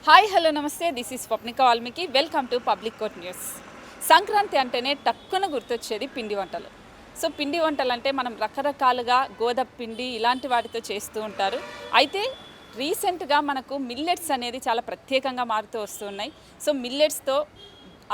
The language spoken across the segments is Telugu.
హాయ్ హలో నమస్తే this is Swapnika Valmiki welcome to public court news. Sankranti అంటేనే టక్కున గుర్తొచ్చేది పిండి వంటలు. సో పిండి వంటలు అంటే మనం రకరకాలుగా గోధుమ పిండి ఇలాంటి వాటితో చేస్తూ ఉంటారు. అయితే రీసెంట్గా మనకు మిల్లెట్స్ అనేది చాలా ప్రత్యేకంగా మారుతూ వస్తున్నాయి. సో మిల్లెట్స్తో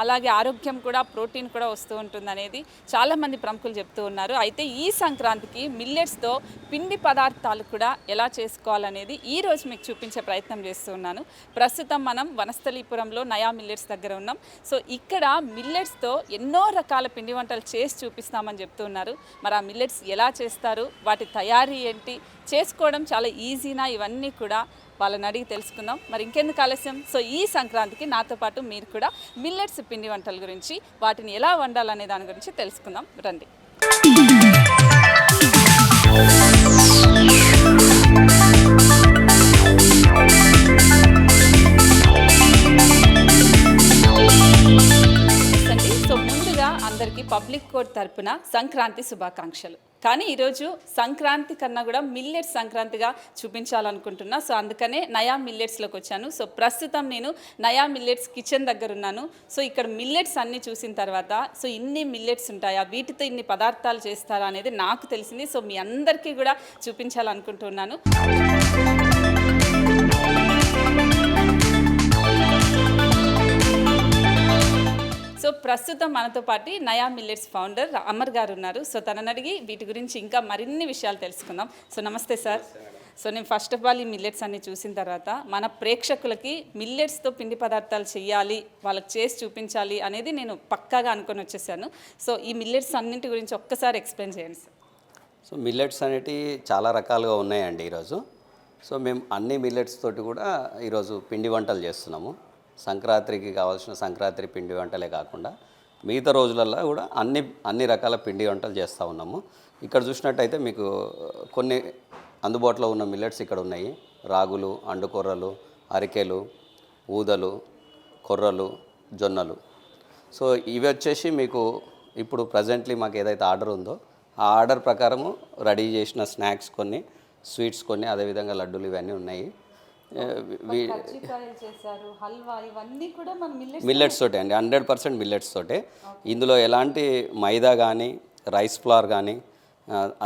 అలాగే ఆరోగ్యం కూడా ప్రోటీన్ కూడా వస్తూ ఉంటుందనేది చాలామంది ప్రముఖులు చెప్తూ ఉన్నారు. అయితే ఈ సంక్రాంతికి మిల్లెట్స్తో పిండి పదార్థాలు కూడా ఎలా చేసుకోవాలనేది ఈరోజు మీకు చూపించే ప్రయత్నం చేస్తూ ఉన్నాను. ప్రస్తుతం మనం వనస్థలీపురంలో నయా మిల్లెట్స్ దగ్గర ఉన్నాం. సో ఇక్కడ మిల్లెట్స్తో ఎన్నో రకాల పిండి వంటలు చేసి చూపిస్తామని చెప్తూ ఉన్నారు. మరి ఆ మిల్లెట్స్ ఎలా చేస్తారు, వాటి తయారీ ఏంటి, చేసుకోవడం చాలా ఈజీనా, ఇవన్నీ కూడా వాళ్ళని అడిగి తెలుసుకుందాం. మరి ఇంకెందుకు ఆలస్యం? సో ఈ సంక్రాంతికి నాతో పాటు మీరు కూడా మిల్లెట్స్ పిండి వంటల గురించి, వాటిని ఎలా వండాలనే దాని గురించి తెలుసుకుందాం రండి. సో ముందుగా అందరికీ పబ్లిక్ కోర్ట్ తరపున సంక్రాంతి శుభాకాంక్షలు. కానీ ఈరోజు సంక్రాంతి కన్నా కూడా మిల్లెట్స్ సంక్రాంతిగా చూపించాలనుకుంటున్నా. సో అందుకనే నయా మిల్లెట్స్లోకి వచ్చాను. సో ప్రస్తుతం నేను నయా మిల్లెట్స్ కిచెన్ దగ్గర ఉన్నాను. సో ఇక్కడ మిల్లెట్స్ అన్నీ చూసిన తర్వాత సో ఇన్ని మిల్లెట్స్ ఉంటాయా, వీటితో ఇన్ని పదార్థాలు చేస్తారా అనేది నాకు తెలిసింది. సో మీ అందరికీ కూడా చూపించాలనుకుంటున్నాను. సో ప్రస్తుతం మనతో పాటు నయా మిల్లెట్స్ ఫౌండర్ అమర్ గారు ఉన్నారు. సో తనని అడిగి వీటి గురించి ఇంకా మరిన్ని విషయాలు తెలుసుకుందాం. సో నమస్తే సార్. సో నేను ఫస్ట్ ఆఫ్ ఆల్ ఈ మిల్లెట్స్ అన్ని చూసిన తర్వాత మన ప్రేక్షకులకి మిల్లెట్స్తో పిండి పదార్థాలు చేయాలి, వాళ్ళకి చేసి చూపించాలి అనేది నేను పక్కాగా అనుకొని వచ్చేసాను. సో ఈ మిల్లెట్స్ అన్నింటి గురించి ఒక్కసారి ఎక్స్ప్లెయిన్ చేయండి సార్. సో మిల్లెట్స్ అనేటివి చాలా రకాలుగా ఉన్నాయండి ఈరోజు. సో మేము అన్ని మిల్లెట్స్ తోటి కూడా ఈరోజు పిండి వంటలు చేస్తున్నాము. సంక్రాంతికి కావాల్సిన సంక్రాంతి పిండి వంటలే కాకుండా మిగతా రోజులలో కూడా అన్ని రకాల పిండి వంటలు చేస్తూ ఉన్నాము. ఇక్కడ చూసినట్టయితే మీకు కొన్ని అందుబాటులో ఉన్న మిల్లెట్స్ ఇక్కడ ఉన్నాయి. రాగులు, అండుకొర్రలు, అరికెలు, ఊదలు, కొర్రలు, జొన్నలు. సో ఇవి వచ్చేసి మీకు ఇప్పుడు ప్రజెంట్లీ మాకు ఏదైతే ఆర్డర్ ఉందో ఆ ఆర్డర్ ప్రకారము రెడీ చేసిన స్నాక్స్ కొన్ని, స్వీట్స్ కొన్ని, అదేవిధంగా లడ్డూలు ఇవన్నీ ఉన్నాయి. మిల్లెట్స్ తోటే అండి, 100% మిల్లెట్స్ తోటే. ఇందులో ఎలాంటి మైదా కానీ, రైస్ ఫ్లవర్ కానీ,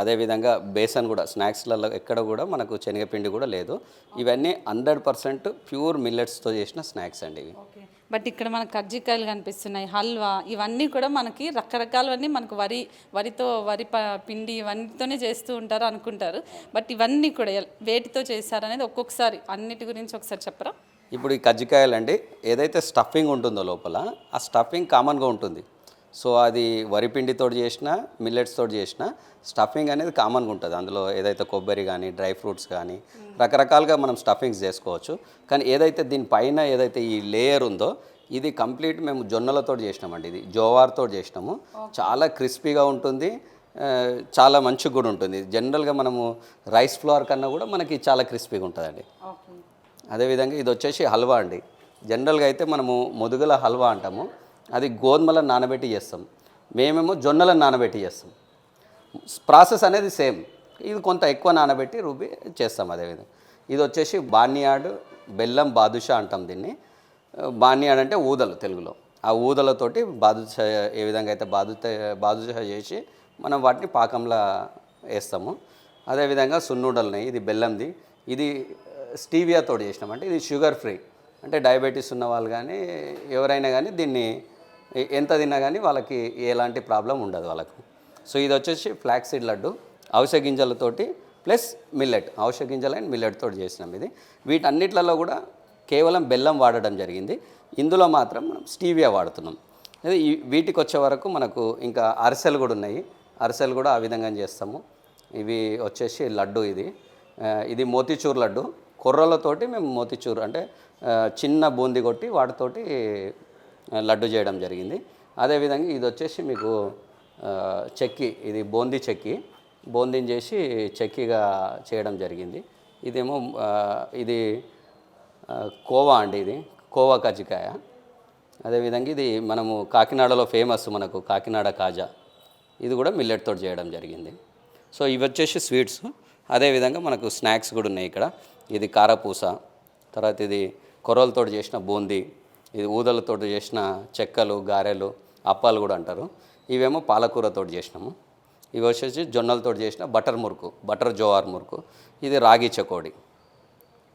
అదేవిధంగా బేసన్ కూడా స్నాక్స్లలో ఎక్కడ కూడా మనకు శనగపిండి కూడా లేదు. ఇవన్నీ 100% ప్యూర్ మిల్లెట్స్తో చేసిన స్నాక్స్ అండి ఇవి. బట్ ఇక్కడ మనకు కజ్జికాయలు కనిపిస్తున్నాయి, హల్వా, ఇవన్నీ కూడా మనకి రకరకాలవన్నీ మనకు వరి పిండి ఇవన్నీతోనే చేస్తూ ఉంటారు అనుకుంటారు. బట్ ఇవన్నీ కూడా వేటితో చేస్తారనేది ఒక్కొక్కసారి అన్నిటి గురించి ఒకసారి చెప్పరా? ఇప్పుడు ఈ కజ్జికాయలు అండి, ఏదైతే స్టఫింగ్ ఉంటుందో లోపల ఆ స్టఫింగ్ కామన్గా ఉంటుంది. సో అది వరిపిండితో చేసిన, మిల్లెట్స్ తోటి చేసిన స్టఫింగ్ అనేది కామన్గా ఉంటుంది. అందులో ఏదైతే కొబ్బరి కానీ, డ్రై ఫ్రూట్స్ కానీ రకరకాలుగా మనం స్టఫింగ్స్ చేసుకోవచ్చు. కానీ ఏదైతే దీనిపైన ఏదైతే ఈ లేయర్ ఉందో ఇది కంప్లీట్ మేము జొన్నలతో చేసినామండి. ఇది జోవార్తో చేసినాము. చాలా క్రిస్పీగా ఉంటుంది, చాలా మంచిగా కూడా ఉంటుంది. జనరల్గా మనము రైస్ ఫ్లవర్ కన్నా కూడా మనకి చాలా క్రిస్పీగా ఉంటుందండి. అదేవిధంగా ఇది వచ్చేసి హల్వా అండి. జనరల్గా అయితే మనము ముదుగల హల్వా అంటాము, అది గోధుమలను నానబెట్టి చేస్తాం. మేమేమో జొన్నలను నానబెట్టి చేస్తాం. ప్రాసెస్ అనేది సేమ్, ఇది కొంత ఎక్కువ నానబెట్టి రుబ్బి చేస్తాం. అదేవిధంగా ఇది వచ్చేసి బాన్యాడ్ బెల్లం బాదుషా అంటాం దీన్ని. బాన్యాడ్ అంటే ఊదలు తెలుగులో. ఆ ఊదలతోటి బాదుషా ఏ విధంగా అయితే బాదుషా చేసి మనం వాటిని పాకంలో వేస్తాము. అదేవిధంగా సున్నుండలు, ఇది బెల్లంది, ఇది స్టీవియాతో చేసినాం. అంటే ఇది షుగర్ ఫ్రీ, అంటే డయాబెటీస్ ఉన్న వాళ్ళు కానీ ఎవరైనా కానీ దీన్ని ఎంత తిన్నా కానీ వాళ్ళకి ఎలాంటి ప్రాబ్లం ఉండదు వాళ్ళకు. సో ఇది వచ్చేసి ఫ్లాక్స్ సీడ్ లడ్డు, అవిసె గింజలతోటి ప్లస్ మిల్లెట్, అవిసె గింజలు అండ్ మిల్లెట్ తోటి చేసినాం ఇది. వీటన్నిట్లలో కూడా కేవలం బెల్లం వాడడం జరిగింది. ఇందులో మాత్రం మనం స్టీవియా వాడుతున్నాం. వీటికి వచ్చే వరకు మనకు ఇంకా అరిసెలు కూడా ఉన్నాయి. అరిసెలు కూడా ఆ విధంగా చేస్తాము. ఇవి వచ్చేసి లడ్డు, ఇది మోతీచూర్ లడ్డు. కొర్రలతోటి మేము మోతీచూర్ అంటే చిన్న బూందీ కొట్టి వాటితోటి లడ్డు చేయడం జరిగింది. అదేవిధంగా ఇది వచ్చేసి మీకు చెక్కి, ఇది బూందీ చెక్కి, బూందీని చేసి చెక్కిగా చేయడం జరిగింది. ఇదేమో ఇది కోవా అండి, ఇది కోవా కజ్జికాయ. అదేవిధంగా ఇది మనము కాకినాడలో ఫేమస్ మనకు కాకినాడ కాజా, ఇది కూడా మిల్లెట్తో చేయడం జరిగింది. సో ఇవి వచ్చేసి స్వీట్స్. అదేవిధంగా మనకు స్నాక్స్ కూడా ఉన్నాయి ఇక్కడ. ఇది కారపూస, తర్వాత ఇది కొర్రలతో చేసిన బూందీ, ఇది ఊదలతో చేసిన చెక్కలు, గారెలు, అప్పాలు కూడా అంటారు. ఇవేమో పాలకూరతో చేసినాము. ఇవి వచ్చేసి జొన్నలతో చేసిన బటర్ మురుకు, బటర్ జోవార్ మురుకు, ఇది రాగి చకోడి.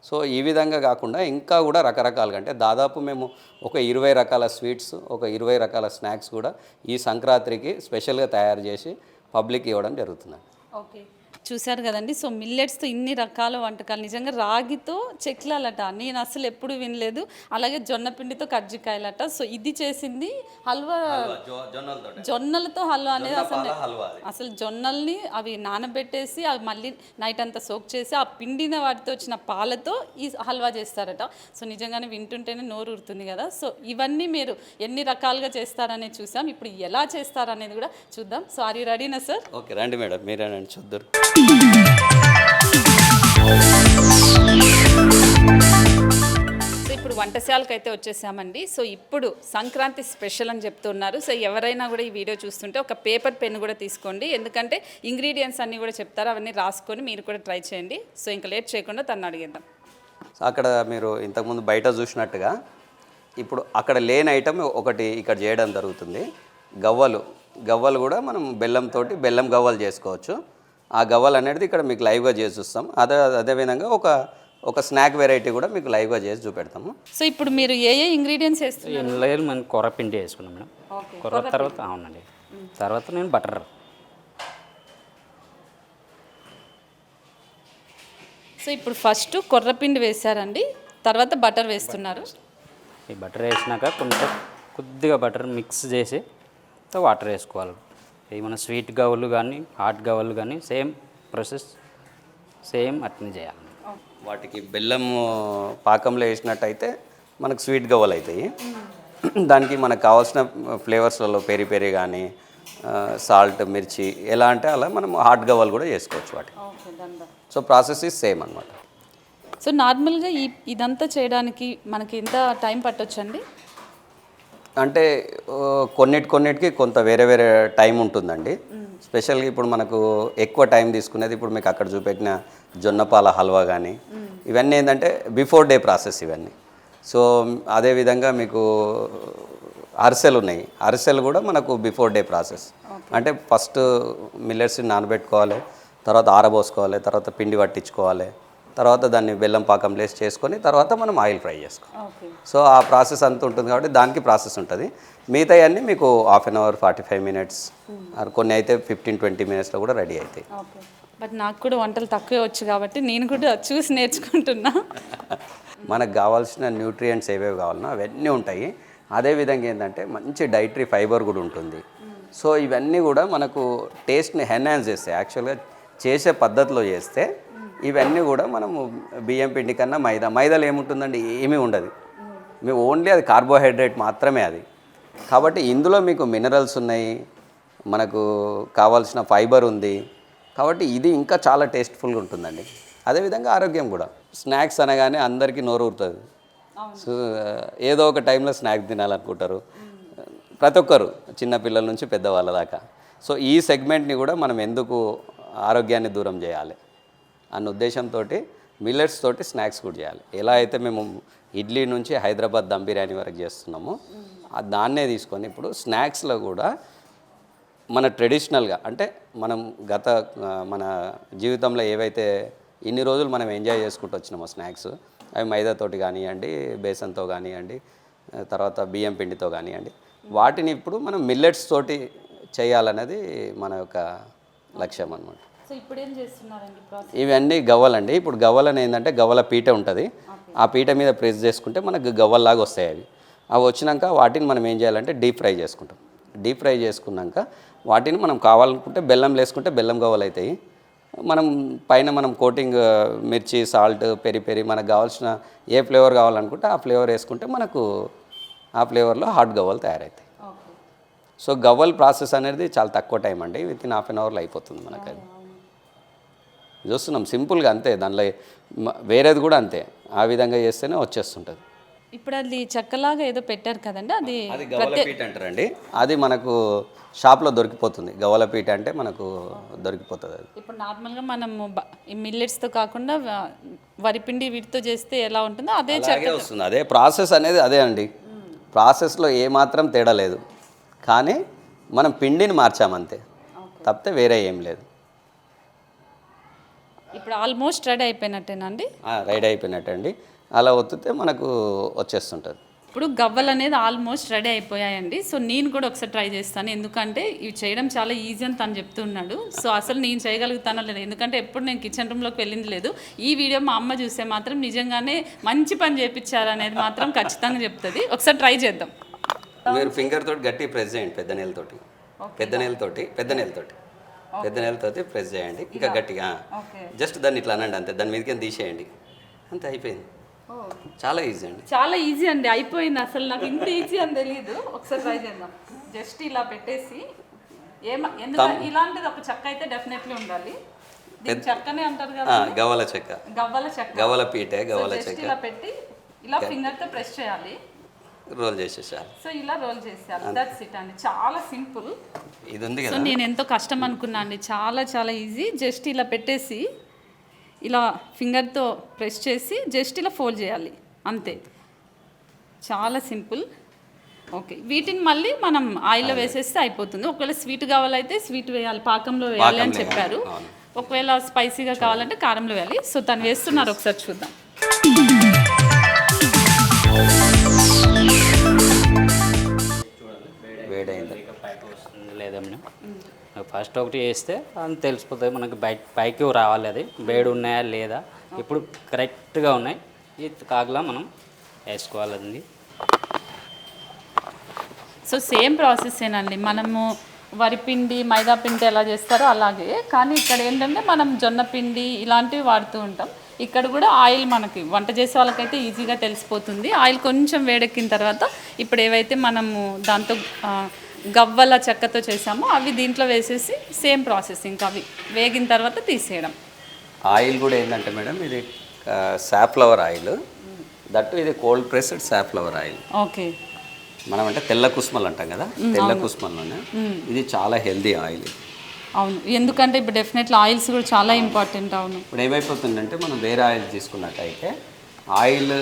సో ఈ విధంగా కాకుండా ఇంకా కూడా రకరకాలుగా, అంటే దాదాపు మేము ఒక 20 రకాల స్వీట్స్, ఒక 20 రకాల స్నాక్స్ కూడా ఈ సంక్రాంతికి స్పెషల్గా తయారు చేసి పబ్లిక్ ఇవ్వడం జరుగుతుంది. ఓకే, చూశారు కదండి. సో మిల్లెట్స్తో ఇన్ని రకాల వంటకాలు, నిజంగా రాగితో చెక్లాలట నేను అసలు ఎప్పుడు వినలేదు. అలాగే జొన్న పిండితో కజ్జికాయలట. సో ఇది చేసింది హల్వా, జొన్నలతో హల్వా అనేది అసలు జొన్నల్ని అవి నానబెట్టేసి అవి మళ్ళీ నైట్ అంతా సోక్ చేసి ఆ పిండిన వాటితో వచ్చిన పాలతో ఈ హల్వా చేస్తారట. సో నిజంగానే వింటుంటేనే నోరు ఊరుతుంది కదా. సో ఇవన్నీ మీరు ఎన్ని రకాలుగా చేస్తారనేది చూసాం. ఇప్పుడు ఎలా చేస్తారనేది కూడా చూద్దాం. సో ఆర్ యూ రెడీనా సార్? ఓకే, రండి మేడం, మీరేనండి చూద్దరు. సో ఇప్పుడు వంటశాలకు అయితే వచ్చేసామండి. సో ఇప్పుడు సంక్రాంతి స్పెషల్ అని చెప్తున్నారు. సో ఎవరైనా కూడా ఈ వీడియో చూస్తుంటే ఒక పేపర్ పెన్ కూడా తీసుకోండి, ఎందుకంటే ఇంగ్రీడియంట్స్ అన్నీ కూడా చెప్తారు, అవన్నీ రాసుకొని మీరు కూడా ట్రై చేయండి. సో ఇంకా లేట్ చేయకుండా తను అడిగేద్దాం. అక్కడ మీరు ఇంతకుముందు బయట చూసినట్టుగా ఇప్పుడు అక్కడ లేని ఐటమ్ ఒకటి ఇక్కడ చేయడం జరుగుతుంది. గవ్వలు కూడా మనం బెల్లం గవ్వలు చేసుకోవచ్చు. ఆ గవ్వలు అనేది ఇక్కడ మీకు లైవ్గా చేసి చూస్తాం. అదేవిధంగా ఒక స్నాక్ వెరైటీ కూడా మీకు లైవ్గా చేసి చూపెడతాము. సో ఇప్పుడు మీరు ఏ ఇంగ్రీడియంట్స్ వేస్తున్నారు? మనం కొర్రపిండి వేసుకున్నాం మేడం. కొర్ర తర్వాత అవునండి, తర్వాత నేను బటర్. సో ఇప్పుడు ఫస్ట్ కొర్రపిండి వేశారండి, తర్వాత బటర్ వేస్తున్నారు. ఈ బటర్ వేసినాక కొద్దిగా బటర్ మిక్స్ చేసి వాటర్ వేసుకోవాలి. ఇది మన స్వీట్ గవ్వలు కానీ హాట్ గవ్వలు కానీ సేమ్ ప్రాసెస్, సేమ్ అట్నే చేయాలి. వాటికి బెల్లం పాకంలో వేసినట్టయితే మనకు స్వీట్ గవ్వలు అవుతాయి. దానికి మనకు కావాల్సిన ఫ్లేవర్స్లలో పెరి పెరి కానీ సాల్ట్, మిర్చి ఎలా అంటే అలా మనం హాట్ గవ్వలు కూడా చేసుకోవచ్చు వాటి. సో ప్రాసెస్ ఈజ్ సేమ్ అన్నమాట. సో నార్మల్గా ఇదంతా చేయడానికి మనకి ఎంత టైం పట్టొచ్చండి? అంటే కొన్నిటికి కొంత వేరే టైం ఉంటుందండి. స్పెషల్గా ఇప్పుడు మనకు ఎక్కువ టైం తీసుకునేది ఇప్పుడు మీకు అక్కడ చూపెట్టిన జొన్నపాల హల్వా కానీ ఇవన్నీ ఏంటంటే బిఫోర్ డే ప్రాసెస్ ఇవన్నీ. సో అదేవిధంగా మీకు అరిసెలు ఉన్నాయి, అరిసెలు కూడా మనకు బిఫోర్ డే ప్రాసెస్. అంటే ఫస్ట్ మిల్లెట్స్ని నానబెట్టుకోవాలి, తర్వాత ఆరబోసుకోవాలి, తర్వాత పిండి పట్టించుకోవాలి, తర్వాత దాన్ని బెల్లం పాకం లేసి చేసుకొని తర్వాత మనం ఆయిల్ ఫ్రై చేసుకోవాలి. సో ఆ ప్రాసెస్ అంతా ఉంటుంది కాబట్టి దానికి ప్రాసెస్ ఉంటుంది. మిగతా అన్నీ మీకు 1/2 అవర్ 45 మినిట్స్, కొన్ని అయితే 15-20 మినిట్స్లో కూడా రెడీ అవుతాయి. బట్ నాకు కూడా వంటలు తక్కువే వచ్చు కాబట్టి నేను కూడా చూసి నేర్చుకుంటున్నా. మనకు కావాల్సిన న్యూట్రియంట్స్ ఏవేవి కావాలన్నా అవన్నీ ఉంటాయి. అదేవిధంగా ఏంటంటే మంచి డైటరీ ఫైబర్ కూడా ఉంటుంది. సో ఇవన్నీ కూడా మనకు టేస్ట్ని ఎన్హాన్స్ చేస్తాయి. యాక్చువల్గా చేసే పద్ధతిలో చేస్తే ఇవన్నీ కూడా మనము బియ్యం పిండి కన్నా మైదాలో ఏముంటుందండి, ఏమీ ఉండదు. మీ ఓన్లీ అది కార్బోహైడ్రేట్ మాత్రమే అది. కాబట్టి ఇందులో మీకు మినరల్స్ ఉన్నాయి, మనకు కావాల్సిన ఫైబర్ ఉంది. కాబట్టి ఇది ఇంకా చాలా టేస్ట్ఫుల్గా ఉంటుందండి. అదేవిధంగా ఆరోగ్యం కూడా. స్నాక్స్ అనగానే అందరికీ నోరు ఊరుతుంది. సో ఏదో ఒక టైంలో స్నాక్స్ తినాలనుకుంటారు ప్రతి ఒక్కరు, చిన్నపిల్లల నుంచి పెద్దవాళ్ళ దాకా. సో ఈ సెగ్మెంట్ని కూడా మనం ఎందుకు ఆరోగ్యాన్ని దూరం చేయాలి అన్న ఉద్దేశంతో మిల్లెట్స్ తోటి స్నాక్స్ కూడా చేయాలి. ఎలా అయితే మేము ఇడ్లీ నుంచి హైదరాబాద్ దమ్ బిర్యానీ వరకు చేస్తున్నామో దాన్నే తీసుకొని ఇప్పుడు స్నాక్స్లో కూడా మన ట్రెడిషనల్గా, అంటే మనం మన జీవితంలో ఏవైతే ఇన్ని రోజులు మనం ఎంజాయ్ చేసుకుంటూ వచ్చినామో స్నాక్స్, అవి మైదాతోటి కానివ్వండి, బేసన్తో కానివ్వండి, తర్వాత బియ్యం పిండితో కానివ్వండి, వాటిని ఇప్పుడు మనం మిల్లెట్స్ తోటి చేయాలనేది మన యొక్క లక్ష్యం అన్నమాట. సో ఇప్పుడు ఏం చేస్తున్నారండి ప్రాసెస్? ఇవన్నీ గవ్వలండి. ఇప్పుడు గవ్వలని ఏంటంటే గవ్వల పీట ఉంటుంది, ఆ పీట మీద ప్రెస్ చేసుకుంటే మనకు గవ్వల్లాగా వస్తాయి. అవి వచ్చినాక వాటిని మనం ఏం చేయాలంటే డీప్ ఫ్రై చేసుకుంటాం. డీప్ ఫ్రై చేసుకున్నాక వాటిని మనం కావాలనుకుంటే బెల్లం వేసుకుంటే బెల్లం గవ్వలు అవుతాయి. మనం కోటింగ్ మిర్చి, సాల్ట్, పెరి మనకు కావాల్సిన ఏ ఫ్లేవర్ కావాలనుకుంటే ఆ ఫ్లేవర్ వేసుకుంటే మనకు ఆ ఫ్లేవర్లో హాట్ గవ్వలు తయారవుతాయి. సో గవ్వల్ ప్రాసెస్ అనేది చాలా తక్కువ టైం అండి, వితిన్ 1/2 అవర్లో అయిపోతుంది మనకు. అది చూస్తున్నాం సింపుల్గా అంతే, దానిలో వేరేది కూడా అంతే, ఆ విధంగా చేస్తేనే వచ్చేస్తుంటుంది. ఇప్పుడు అది చెక్కలాగా ఏదో పెట్టారు కదండి, అది అది గవలపీట అంటారండి. అది మనకు షాప్లో దొరికిపోతుంది. గవలపీట అంటే మనకు దొరికిపోతుంది అది. ఇప్పుడు నార్మల్గా మనము ఈ మిల్లెట్స్తో కాకుండా వరిపిండి వీటితో చేస్తే ఎలా ఉంటుందో అదే అలాగే వస్తుంది. అదే ప్రాసెస్ అనేది అదే అండి. ప్రాసెస్లో ఏమాత్రం తేడా లేదు, కానీ మనం పిండిని మార్చామంతే, తప్పితే వేరే ఏం లేదు. ఇప్పుడు ఆల్మోస్ట్ రెడీ అయిపోయినట్టేనండి. రెడీ అయిపోయినట్టండి. అలా ఒత్తితే మనకు వచ్చేస్తుంటుంది. ఇప్పుడు గవ్వలు అనేది ఆల్మోస్ట్ రెడీ అయిపోయాయండి. సో నేను కూడా ఒకసారి ట్రై చేస్తాను, ఎందుకంటే ఇవి చేయడం చాలా ఈజీ అని తను చెప్తున్నాడు. సో అసలు నేను చేయగలుగుతానో లేదు, ఎందుకంటే ఎప్పుడు నేను కిచెన్ రూమ్లోకి వెళ్ళింది లేదు. ఈ వీడియో మా అమ్మ చూస్తే మాత్రం నిజంగానే మంచి పని చేయించారు అనేది మాత్రం ఖచ్చితంగా చెప్తుంది. ఒకసారి ట్రై చేద్దాం. మీరు ఫింగర్ తోటి గట్టి ప్రెస్ చేయండి, పెద్ద నెలతోటి ప్రెస్ చేయండి. ఇంకా గట్టిగా జస్ట్ దాన్ని ఇట్లా అనండి అంతే, దాని మీదకి తీసేయండి అంతే, అయిపోయింది. చాలా ఈజీ అండి, చాలా ఈజీ అండి, అయిపోయింది. అసలు నాకు ఇంత ఈజీ అని తెలియదు. ఒకసారి ట్రై చేద్దాం. జస్ట్ ఇలా పెట్టేసి ఎందుకంటే ఇలాంటిది ఒక చెక్క అయితే డెఫినెట్లీ ఉండాలి. దీన్ని చెక్కనే అంటారు కదా, గవ్వల చెక్క, గవ్వల పీటే, గవ్వల చెక్క. ఇలా పెట్టి ఇలా ఫింగర్ తో ప్రెస్ చేయాలి, రోల్ చేసేసారు. సో ఇలా రోల్ చేసేయాలి. దట్స్ ఇట్ అండి, చాలా సింపుల్. ఇది ఉంది సో కదా, నేను ఎంతో కష్టం అనుకున్నా అండి, చాలా చాలా ఈజీ. జస్ట్ ఇలా పెట్టేసి ఇలా ఫింగర్తో ప్రెస్ చేసి జస్ట్ ఇలా ఫోల్డ్ చేయాలి అంతే, చాలా సింపుల్. ఓకే, వీటిని మళ్ళీ మనం ఆయిల్లో వేసేస్తే అయిపోతుంది. ఒకవేళ స్వీట్ కావాలైతే స్వీట్ వేయాలి, పాకంలో వేయాలి అని చెప్పారు. ఒకవేళ స్పైసీగా కావాలంటే కారంలో వేయాలి. సో తను వేస్తున్నారు, ఒకసారి చూద్దాం. వేడైంది లేదా మేడం, ఫస్ట్ ఒకటి వేస్తే అని తెలిసిపోతుంది మనకి, పైకి రావాలి అది వేడి ఉన్నాయా లేదా. ఇప్పుడు కరెక్ట్గా ఉన్నాయి, ఈ కాగలా మనం వేసుకోవాలండి. సో సేమ్ ప్రాసెస్సేనండి, మనము వరిపిండి మైదా పిండి ఎలా చేస్తారో అలాగే, కానీ ఇక్కడ ఏంటంటే మనం జొన్న పిండి ఇలాంటివి వాడుతూ ఉంటాం. ఇక్కడ కూడా ఆయిల్ మనకి వంట చేసే వాళ్ళకైతే ఈజీగా తెలిసిపోతుంది. ఆయిల్ కొంచెం వేడెక్కిన తర్వాత ఇప్పుడు ఏవైతే మనము దాంతో గవ్వల చెక్కతో చేసామో అవి దీంట్లో వేసేసి సేమ్ ప్రాసెస్, ఇంకా అవి వేగిన తర్వాత తీసేయడం. ఆయిల్ కూడా ఏంటంటే మేడం, ఇది సాఫ్లవర్ ఆయిల్, దట్టు ఇది cold pressed safflower oil. Okay, మనం అంటే తెల్ల కుస్మలు అంటాం కదా, తెల్ల కుస్మల్లోనే ఇది చాలా హెల్దీ ఆయిల్. అవును, ఎందుకంటే ఇప్పుడు డెఫినెట్లీ ఆయిల్స్ కూడా చాలా ఇంపార్టెంట్. అవును, ఇప్పుడు ఏమైపోతుందంటే మనం వేరే ఆయిల్ తీసుకున్నట్టయితే ఆయిల్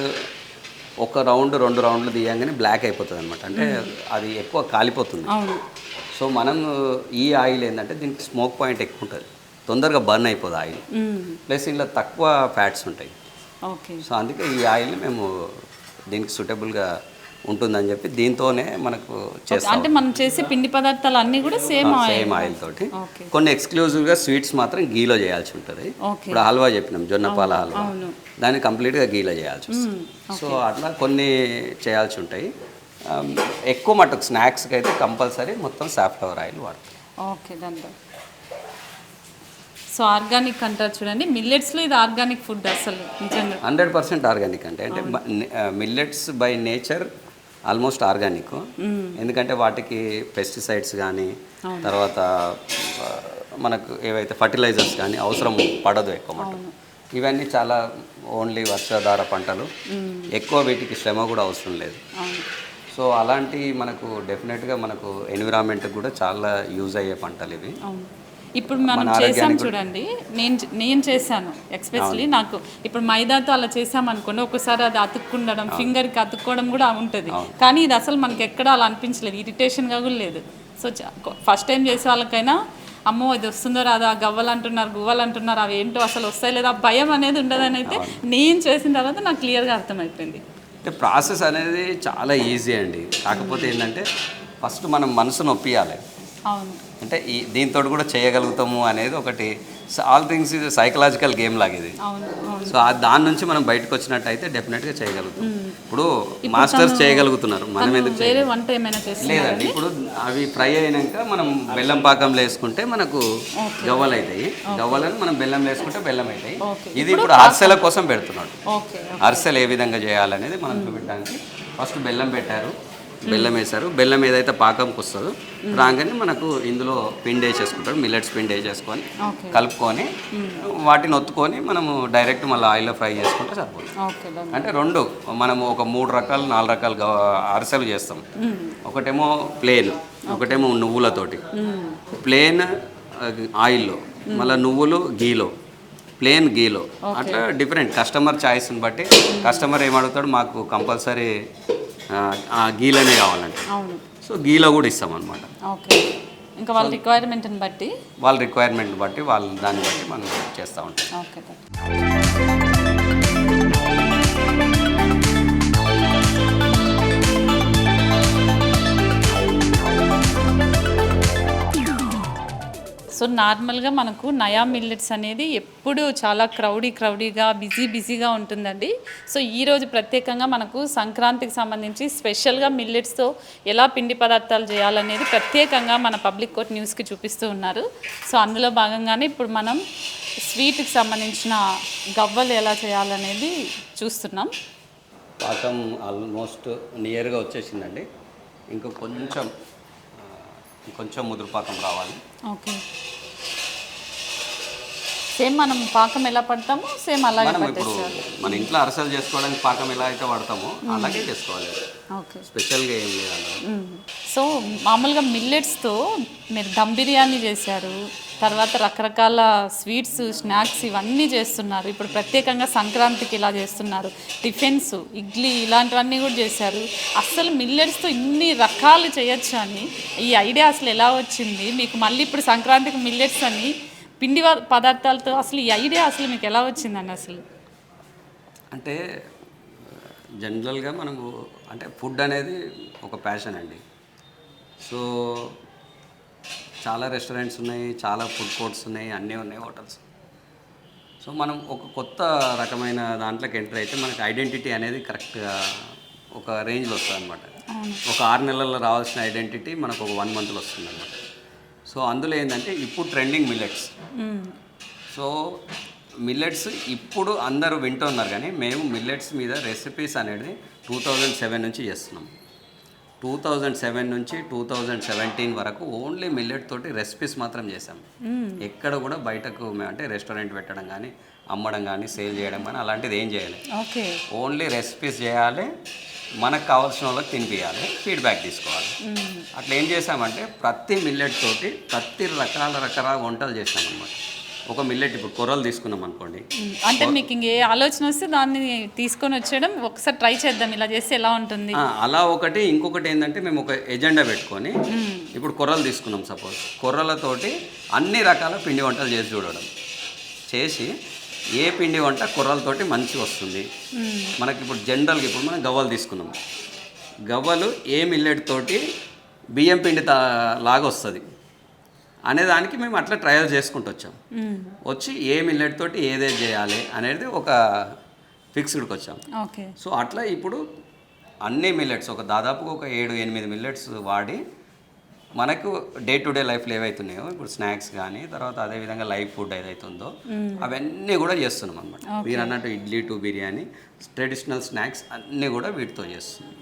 ఒక రౌండ్ 2 రౌండ్లు తీయంగానే బ్లాక్ అయిపోతుంది అనమాట, అంటే అది ఎక్కువ కాలిపోతుంది. అవును, సో మనం ఈ ఆయిల్ ఏంటంటే దీనికి స్మోక్ పాయింట్ ఎక్కువ ఉంటుంది, తొందరగా బర్న్ అయిపోదు ఆయిల్, ప్లస్ ఇందులో తక్కువ ఫ్యాట్స్ ఉంటాయి. ఓకే, సో అందుకే ఈ ఆయిల్ మేము దీనికి సూటబుల్గా ఉంటుందని చెప్పి దీంతోనే మనకు చేస్తాం. అంటే మనం చేసే పిండి పదార్థాలు అన్నీ కూడా సేమ్ ఆయిల్ తోటి. కొన్ని ఎక్స్క్లూజివ్గా స్వీట్స్ మాత్రం గీలో చేయాల్సి ఉంటుంది. ఇప్పుడు హల్వా చెప్పినాం, జొన్నపాల హల్వా, దాన్ని కంప్లీట్గా గీలో చేయాల్సి వస్తుంది. సో అట్లా కొన్ని చేయాల్సి ఉంటాయి. ఎక్కువ మటుకు స్నాక్స్కి అయితే కంపల్సరీ మొత్తం సాఫ్లవర్ ఆయిల్ వాడతాం. Okay, done. సో ఆర్గానిక్ అంటారు చూడండి, మిల్లెట్స్లో ఇది ఆర్గానిక్ ఫుడ్ అసలు నిజంగా 100% ఆర్గానిక్ అంటే millets by nature almost organic. ఎందుకంటే వాటికి పెస్టిసైడ్స్ కానీ తర్వాత మనకు ఏవైతే ఫర్టిలైజర్స్ కానీ అవసరం పడదు ఎక్కువ మటుకు. ఇవన్నీ చాలా ఓన్లీ వర్షాధార పంటలు, ఎక్కువ వీటికి శ్రమ కూడా అవసరం లేదు. సో అలాంటి మనకు డెఫినెట్గా మనకు ఎన్విరాన్మెంట్కి కూడా చాలా యూజ్ అయ్యే పంటలు ఇవి. ఇప్పుడు మనం చేసాం చూడండి, నేను చేశాను ఎక్స్పెషలీ. నాకు ఇప్పుడు మైదాతో అలా చేసామనుకోండి, ఒకసారి అది అతుక్కుండడం, ఫింగర్కి అతుక్కోవడం కూడా ఉంటుంది. కానీ ఇది అసలు మనకి ఎక్కడ అలా అనిపించలేదు, ఇరిటేషన్గా కూడా లేదు. సో ఫస్ట్ టైం చేసే వాళ్ళకైనా అమ్మో ఇది వస్తుందో రాదా, గవ్వలు అంటున్నారు, గువ్వలు అంటున్నారు, అవి ఏంటో అసలు వస్తాయి లేదా భయం అనేది ఉండదని అయితే నేను చేసిన తర్వాత నాకు క్లియర్గా అర్థమైపోయింది. అంటే ప్రాసెస్ అనేది చాలా ఈజీ అండి, కాకపోతే ఏంటంటే ఫస్ట్ మనం మనసును ఒప్పియాలి. అవును, అంటే దీంతో కూడా చేయగలుగుతాము అనేది ఒకటి, ఆల్ థింగ్స్ ఇది సైకలాజికల్ గేమ్ లాగా ఇది. సో దాని నుంచి మనం బయటకు వచ్చినట్టయితే డెఫినెట్గా చేయగలుగుతాం. ఇప్పుడు మాస్టర్స్ చేయగలుగుతున్నారు, మనం ఎందుకు వేరే వంట ఏమైనా చేస్తాం లేదండి. ఇప్పుడు అవి ఫ్రై అయినాక మనం బెల్లం పాకంలో వేసుకుంటే మనకు గవ్వలు అవుతాయి, గవ్వలను మనం బెల్లం వేసుకుంటే బెల్లం అవుతాయి. ఇది ఇప్పుడు అరిసెల కోసం పెడుతున్నాడు. అరిసెలు ఏ విధంగా చేయాలనేది మనం చూపించడానికి ఫస్ట్ బెల్లం పెట్టారు, బెల్లం వేశారు. బెల్లం ఏదైతే పాకంకి వస్తుందో రాగానే మనకు ఇందులో పిండి వేసేసుకుంటారు. మిల్లెట్స్ పిండి వేసేసుకొని ఓకే కలుపుకొని వాటిని ఒత్తుకొని మనము డైరెక్ట్ మళ్ళీ ఆయిల్లో ఫ్రై చేసుకుంటే సరిపోతుంది. Okay done. అంటే రెండు మనము ఒక 3 రకాలు 4 రకాలు అరిసెలు చేస్తాం. ఒకటేమో ప్లేన్, ఒకటేమో నువ్వులతోటి. ప్లేన్ ఆయిల్లో, మళ్ళీ నువ్వులు గీలో, ప్లేన్ గీలో, అట్లా డిఫరెంట్ కస్టమర్ చాయిస్ని బట్టి కస్టమర్ ఏమడుగుతాడు, మాకు కంపల్సరీ గీలోనే కావాలంటే అవును. సో గీలో కూడా ఇస్తాం అనమాట. ఓకే, ఇంకా వాళ్ళ రిక్వైర్మెంట్ని బట్టి వాళ్ళ రిక్వైర్మెంట్ని బట్టి దాన్ని బట్టి మనం చేస్తూ ఉంటాం. Okay done. సో నార్మల్గా మనకు నయా మిల్లెట్స్ అనేది ఎప్పుడు చాలా క్రౌడీగా బిజీగా ఉంటుందండి. సో ఈరోజు ప్రత్యేకంగా మనకు సంక్రాంతికి సంబంధించి స్పెషల్గా మిల్లెట్స్తో ఎలా పిండి పదార్థాలు చేయాలనేది ప్రత్యేకంగా మన పబ్లిక్ కోర్ట్ న్యూస్కి చూపిస్తూ ఉన్నారు. సో అందులో భాగంగానే ఇప్పుడు మనం స్వీట్కి సంబంధించిన గవ్వలు ఎలా చేయాలనేది చూస్తున్నాం. పాకం ఆల్మోస్ట్ నియర్గా వచ్చేసిందండి. కొంచెం ముదురు పాకం రావాలి. ఓకే, సేమ్ మనం పాకం ఎలా పడతామో సేమ్ అలాగే మనం ఇప్పుడు పట్టేసేయాలి. మన ఇంట్లో అరసలు చేసుకోవడానికి పాకం ఎలా అయితే వాడతామో అలాగే చేసుకోవాలి. ఓకే, స్పెషల్గా ఏం లేదు అందులో. సో మామూలుగా మిల్లెట్స్తో మీరు దమ్ బిర్యానీ చేశారు, తర్వాత రకరకాల స్వీట్స్ స్నాక్స్ ఇవన్నీ చేస్తున్నారు. ఇప్పుడు ప్రత్యేకంగా సంక్రాంతికి ఇలా చేస్తున్నారు. టిఫిన్స్, ఇడ్లీ ఇలాంటివన్నీ కూడా చేశారు. అస్సలు మిల్లెట్స్తో ఇన్ని రకాలు చేయొచ్చు అని ఈ ఐడియా అసలు ఎలా వచ్చింది మీకు? మళ్ళీ ఇప్పుడు సంక్రాంతికి మిల్లెట్స్ అని పిండి పదార్థాలతో అసలు ఈ ఐడియా అసలు మీకు ఎలా వచ్చిందండి అసలు? అంటే జనరల్గా మనము అంటే ఫుడ్ అనేది ఒక ప్యాషన్ అండి. సో చాలా రెస్టారెంట్స్ ఉన్నాయి, చాలా ఫుడ్ కోర్ట్స్ ఉన్నాయి, అన్నీ ఉన్నాయి, హోటల్స్. సో మనం ఒక కొత్త రకమైన దాంట్లోకి ఎంటర్ అయితే మనకి ఐడెంటిటీ అనేది కరెక్ట్గా ఒక రేంజ్లో వస్తుంది అనమాట. ఒక 6 నెలల్లో రావాల్సిన ఐడెంటిటీ మనకు ఒక 1 మంత్లో వస్తుంది అనమాట. సో అందులో ఏంటంటే ఇప్పుడు ట్రెండింగ్ మిల్లెట్స్. సో మిల్లెట్స్ ఇప్పుడు అందరూ వింటున్నారు, కానీ మేము మిల్లెట్స్ మీద రెసిపీస్ అనేది 2007 నుంచి చేస్తున్నాం. 2007 నుంచి 2017 వరకు ఓన్లీ మిల్లెట్ తోటి రెసిపీస్ మాత్రం చేసాం. ఎక్కడ కూడా బయటకు అంటే రెస్టారెంట్ పెట్టడం కానీ, అమ్మడం కానీ, సేల్ చేయడం కానీ అలాంటిది ఏం చేయాలి. ఓకే, ఓన్లీ రెసిపీస్ చేయాలి, మనకు కావాల్సిన వాళ్ళకి తినిపించాలి, ఫీడ్బ్యాక్ తీసుకోవాలి. అట్లా ఏం చేసామంటే ప్రతి మిల్లెట్ తోటి ప్రతి రకాల వంటలు చేసామన్నమాట. ఒక మిల్లెట్ ఇప్పుడు కొర్రలు తీసుకున్నాం అనుకోండి, అంటే మీకు ఇంకే ఆలోచన వస్తే దాన్ని తీసుకొని వచ్చేయడం, ఒకసారి ట్రై చేద్దాం ఇలా చేస్తే ఎలా ఉంటుంది అలా ఒకటి. ఇంకొకటి ఏంటంటే మేము ఒక ఎజెండా పెట్టుకొని ఇప్పుడు కొర్రలు తీసుకున్నాం సపోజ్, కొర్రలతోటి అన్ని రకాల పిండి వంటలు చేసి చూడడం. చేసి ఏ పిండి వంట కొర్రలతోటి మంచిగా వస్తుంది మనకి. ఇప్పుడు జనరల్గా ఇప్పుడు మనం గవ్వలు తీసుకున్నాం, గవ్వలు ఏ మిల్లెట్ తోటి బియ్యం పిండి లాగా వస్తుంది అనేదానికి మేము అట్లా ట్రయల్ చేసుకుంటూ వచ్చాం. వచ్చి ఏ మిల్లెట్ తోటి ఏదేది చేయాలి అనేది ఒక ఫిక్స్డ్కి వచ్చాం. ఓకే, సో అట్లా ఇప్పుడు అన్ని మిల్లెట్స్ ఒక దాదాపుగా ఒక 7-8 మిల్లెట్స్ వాడి మనకు డే టు డే లైఫ్లో ఏవైతున్నాయో ఇప్పుడు స్నాక్స్ కానీ, తర్వాత అదేవిధంగా లైవ్ ఫుడ్ ఏదైతుందో అవన్నీ కూడా చేస్తున్నాం అనమాట. మీరు అన్నట్టు idli to biryani, traditional snacks అన్నీ కూడా వీటితో చేస్తున్నాం.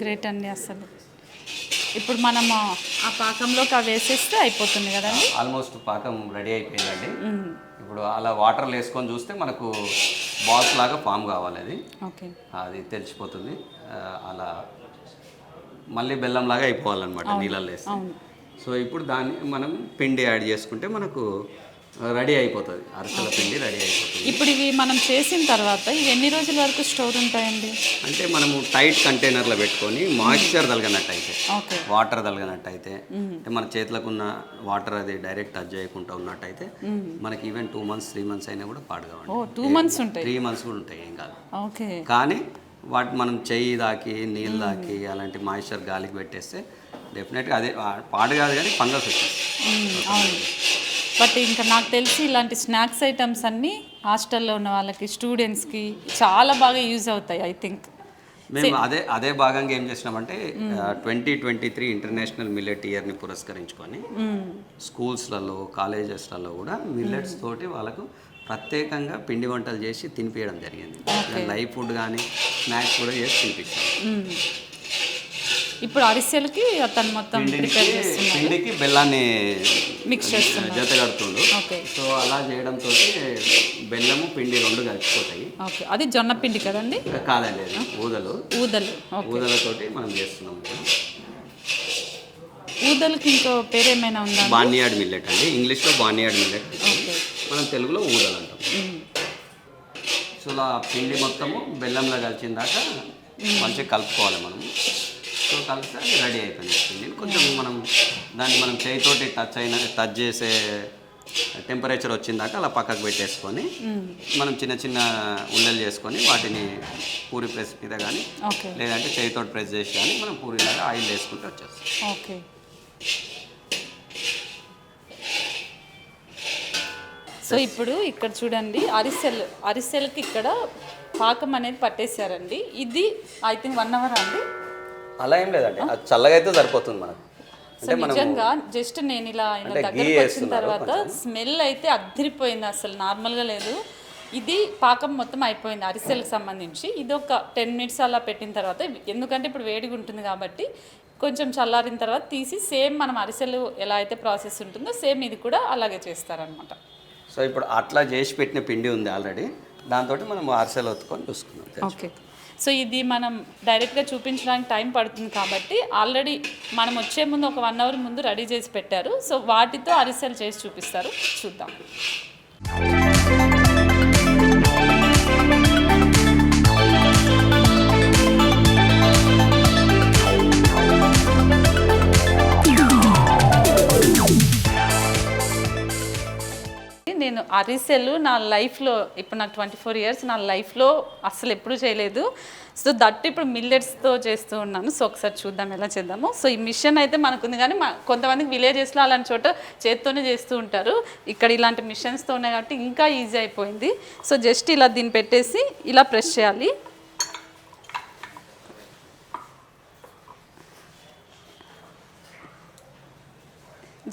గ్రేట్ అండి. అసలు ఇప్పుడు మనం ఆ పాకంలోకి అవి వేసేస్తే అయిపోతుంది కదండి. ఆల్మోస్ట్ పాకం రెడీ అయిపోయిందండి. ఇప్పుడు అలా వాటర్లో వేసుకొని చూస్తే మనకు బాల్స్ లాగా ఫామ్ కావాలి. ఓకే, అది తెలిసిపోతుంది. అలా మళ్ళీ బెల్లం లాగా అయిపోవాలన్నమాట నీళ్ళల్లో వేసి. సో ఇప్పుడు దాన్ని మనం పిండి యాడ్ చేసుకుంటే మనకు రెడీ అయిపోతుంది, అరిసెల పిండి రెడీ అయిపోతుంది. ఇప్పుడు ఇవి మనం చేసిన తర్వాత ఇవి ఎన్ని రోజుల వరకు స్టోర్ ఉంటాయండి? అంటే మనము టైట్ కంటైనర్లో పెట్టుకొని మాయిశ్చర్ తలగనట్టయితే, వాటర్ తలగనట్టయితే, అంటే మన చేతులకు ఉన్న వాటర్ అది డైరెక్ట్ టచ్ చేయకుండా ఉన్నట్టయితే మనకి ఈవెన్ 2 months 3 months అయినా కూడా పాడుగా 2 months ఉంటాయి, 3 months కూడా ఉంటాయి, ఏం కాదు. ఓకే, కానీ వాటి మనం చెయ్యి దాకి నీళ్ళు దాకి అలాంటి మాయిశ్చర్ గాలికి పెట్టేస్తే డెఫినెట్గా అదే పాడు కాదు కానీ ఫంగస్ వచ్చేస్తుంది. అవును. బట్ ఇంకా నాకు తెలిసి ఇలాంటి స్నాక్స్ ఐటమ్స్ అన్నీ హాస్టల్లో ఉన్న వాళ్ళకి, స్టూడెంట్స్కి చాలా బాగా యూజ్ అవుతాయి ఐ థింక్. మేము అదే భాగంగా ఏం చేసినామంటే 2023 ఇంటర్నేషనల్ మిల్లెట్ ఇయర్ని పురస్కరించుకొని స్కూల్స్లలో, కాలేజెస్లలో కూడా మిల్లెట్స్ తోటి వాళ్ళకు ప్రత్యేకంగా పిండి వంటలు చేసి తినిపించడం జరిగింది. లైవ్ ఫుడ్ కానీ స్నాక్స్ కూడా చేసి తినిపించాం. ఇప్పుడు అరిసెలకి అతను మొత్తం ప్రిపేర్ చేస్తున్నాడు, పిండికి బెల్లాన్ని మిక్స్ చేస్తున్నాడు. జత కడుతుండు. ఓకే సో అలా చేయడంతో బెల్లము పిండి రెండు కలిసిపోతాయి. ఓకే, అది జొన్న పిండి కదండి? కాదండి, అది ఊదలు. ఊదలు. ఓకే, ఊదలతోటి మనం చేస్తున్నాం. ఊదలకి ఇంకో పేరు ఏమైనా ఉందా? బార్నియార్డ్ మిల్లెట్ అండి, ఇంగ్లీష్లో బార్నియార్డ్ మిల్లెట్, ఓకే, మనం తెలుగులో ఊదలు అంటాం. సో అలా పిండి మొత్తము బెల్లంలో కలిసిన దాకా మంచిగా కలుపుకోవాలి మనం. సో కలిపితే అది రెడీ అయిపోయింది పిండి. కొంచెం దాన్ని మనం చేయితోటి టచ్ చేసే టెంపరేచర్ వచ్చిందాక అలా పక్కకు పెట్టేసుకొని మనం చిన్న చిన్న ఉండలు చేసుకొని వాటిని పూరి ప్రెస్ మీద కానీ ఓకే, లేదంటే చేయితోటి ప్రెస్ చేసి కానీ మనం పూరిలాగా ఆయిల్ వేసుకుంటే వచ్చేస్తాం. ఓకే. సో ఇప్పుడు ఇక్కడ చూడండి, అరిసెలకి ఇక్కడ పాకం అనేది పట్టేశారండి. ఇది ఐ థింక్ 1 అవర్ అండి. అలా ఏం లేదండి, అది చల్లగా అయితే సరిపోతుంది మనకు. సో నిజంగా జస్ట్ నేను ఇలా దగ్గరకు వచ్చిన తర్వాత స్మెల్ అయితే అద్దరిపోయింది, అసలు నార్మల్గా లేదు. ఇది పాకం మొత్తం అయిపోయింది అరిసెలకు సంబంధించి. ఇది ఒక 10 మినిట్స్ అలా పెట్టిన తర్వాత, ఎందుకంటే ఇప్పుడు వేడిగా ఉంటుంది కాబట్టి కొంచెం చల్లారిన తర్వాత తీసి సేమ్ మనం అరిసెలు ఎలా అయితే ప్రాసెస్ ఉంటుందో సేమ్ ఇది కూడా అలాగే చేస్తారనమాట. సో ఇప్పుడు అట్లా చేసి పెట్టిన పిండి ఉంది ఆల్రెడీ, దాంతో మనం అరిసెలు ఒత్తుకొని చూసుకున్నాం. ఓకే, సో ఇది మనం డైరెక్ట్గా చూపించడానికి టైం పడుతుంది కాబట్టి ఆల్రెడీ మనం వచ్చే ముందు ఒక 1 అవర్ ముందు రెడీ చేసి పెట్టారు. సో వాటితో అరిసెలు చేసి చూపిస్తారు, చూద్దాం. నేను అరిసెలు నా లైఫ్లో, ఇప్పుడు నాకు 24 ఇయర్స్, నా లైఫ్లో అస్సలు ఎప్పుడూ చేయలేదు. సో దట్ ఇప్పుడు మిల్లెట్స్తో చేస్తూ ఉన్నాను. సో ఒకసారి చూద్దాం ఎలా చేద్దాము. సో ఈ మిషన్ అయితే మనకుంది, కానీ కొంతమందికి విలేజెస్లో అలాంటి చోట చేత్తోనే చేస్తూ ఉంటారు. ఇక్కడ ఇలాంటి మిషన్స్తో ఉన్నాయి కాబట్టి ఇంకా ఈజీ అయిపోయింది. సో జస్ట్ ఇలా దీన్ని పెట్టేసి ఇలా ప్రెస్ చేయాలి.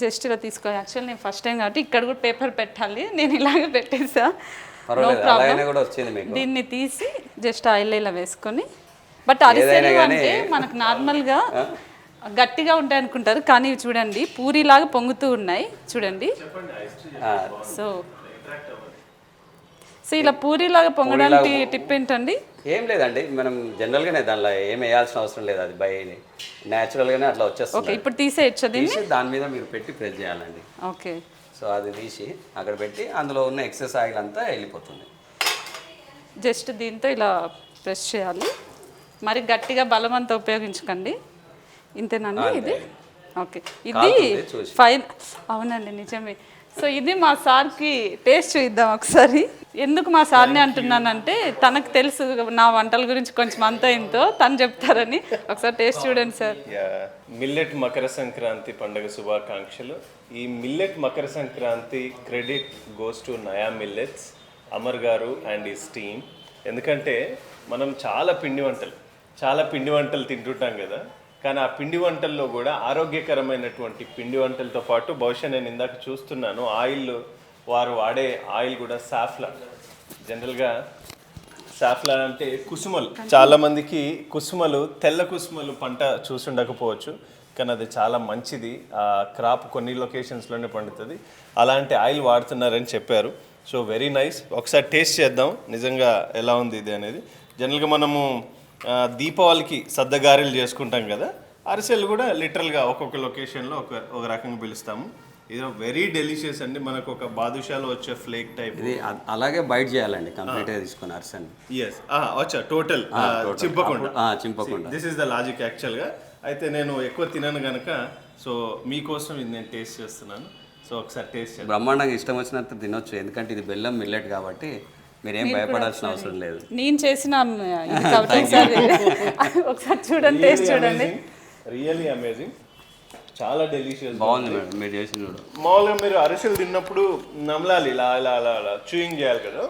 జస్ట్ ఇలా తీసుకో. యాక్చువల్ నేను ఫస్ట్ టైం కాబట్టి ఇక్కడ కూడా పేపర్ పెట్టాలి, నేను ఇలాగే పెట్టేసా. No problem. దీన్ని తీసి జస్ట్ ఆయిల్ ఇలా వేసుకొని, బట్ అరిసెలు అంటే మనకు నార్మల్గా గట్టిగా ఉంటాయి అనుకుంటారు, కానీ ఇవి చూడండి పూరిలాగా పొంగుతూ ఉన్నాయి చూడండి. సో ఇలా పూరిలాగా పొంగడానికి టిప్ ఏంటండి? ఏం లేదండి, మనం జనరల్గానే దానిలో ఏం వేయాల్సిన అవసరం లేదు, అది బై న్యాచురల్గానే అట్లా వచ్చేస్తుంది. ఓకే, ఇప్పుడు తీసేయచ్చు దీన్ని. దాని మీద మీరు పెట్టి ప్రెస్ చేయాలండి. ఓకే, సో అది తీసి అక్కడ పెట్టి అందులో ఉన్న ఎక్సెస్ ఆయిల్ అంతా వెళ్ళిపోతుంది. జస్ట్ దీంతో ఇలా ప్రెస్ చేయాలి, మరి గట్టిగా బలం అంతా ఉపయోగించకండి. ఇంతేనండి ఇది. ఓకే, ఇది ఫైన్. అవునండి నిజమే. సో ఇది మా సార్కి టేస్ట్ చూద్దాం ఒకసారి. ఎందుకు మా సార్ని అంటున్నానంటే తనకు తెలుసు నా వంటల గురించి కొంచెం అంత ఇంతో, తను చెప్తారని. ఒకసారి టేస్ట్ చూడండి సార్. మిల్లెట్ మకర సంక్రాంతి పండుగ శుభాకాంక్షలు. ఈ millet Makar Sankranti credit goes to నయా మిల్లెట్స్, అమర్ గారు అండ్ హిస్ టీమ్. ఎందుకంటే మనం చాలా పిండి వంటలు తింటుంటాం కదా, కానీ ఆ పిండి వంటల్లో కూడా ఆరోగ్యకరమైనటువంటి పిండి వంటలతో పాటు, బహుశా నేను ఇందాక చూస్తున్నాను వారు వాడే ఆయిల్ కూడా సాఫ్లాన్. జనరల్గా సాఫ్లాన్ అంటే కుసుమలు. చాలామందికి తెల్ల కుసుమలు పంట చూసుండకపోవచ్చు, కానీ అది చాలా మంచిది. ఆ క్రాప్ కొన్ని లొకేషన్స్లోనే పండుతుంది. అలాంటి ఆయిల్ వాడుతున్నారని చెప్పారు. So very nice. ఒకసారి టేస్ట్ చేద్దాం నిజంగా ఎలా ఉంది ఇది అనేది. జనరల్గా మనము దీపావళికి సద్దగారెలు చేసుకుంటాం కదా, అరిసెలు కూడా లిటరల్గా ఒక్కొక్క లొకేషన్లో ఒక రకంగా పిలుస్తాము. ఇది వెరీ డెలిషియస్ అండి. మనకు ఒక బాదుషాలో వచ్చే ఫ్లేక్ టైప్, ఇది అలాగే బైట్ చేయాలండి కంప్లీట్గా తీసుకుని అరిసెలు. ఎస్ వచ్చా టోటల్ చింపకుండా. దిస్ ఇస్ ద లాజిక్ యాక్చువల్గా. అయితే నేను ఎక్కువ తినను కనుక సో మీకోసం ఇది నేను టేస్ట్ చేస్తున్నాను. సో ఒకసారి టేస్ట్ చేయండి. బ్రహ్మాండంగా ఇష్టం వచ్చినంత తినొచ్చు, ఎందుకంటే ఇది బెల్లం మిల్లెట్ కాబట్టి మీరేం భయపడాల్సిన అవసరం లేదు. నేను చేసిన ఒకసారి చూడండి, టేస్ట్ చూడండి. రియల్లీ అమేజింగ్, చాలా డెలిషియస్, బాగుంది మేడం మీరు చేసిన. మామూలుగా మీరు అరిసెలు తిన్నప్పుడు నమలాలి, ఇలా ఇలా అలా అలా చూయింగ్ చేయాలి కదా,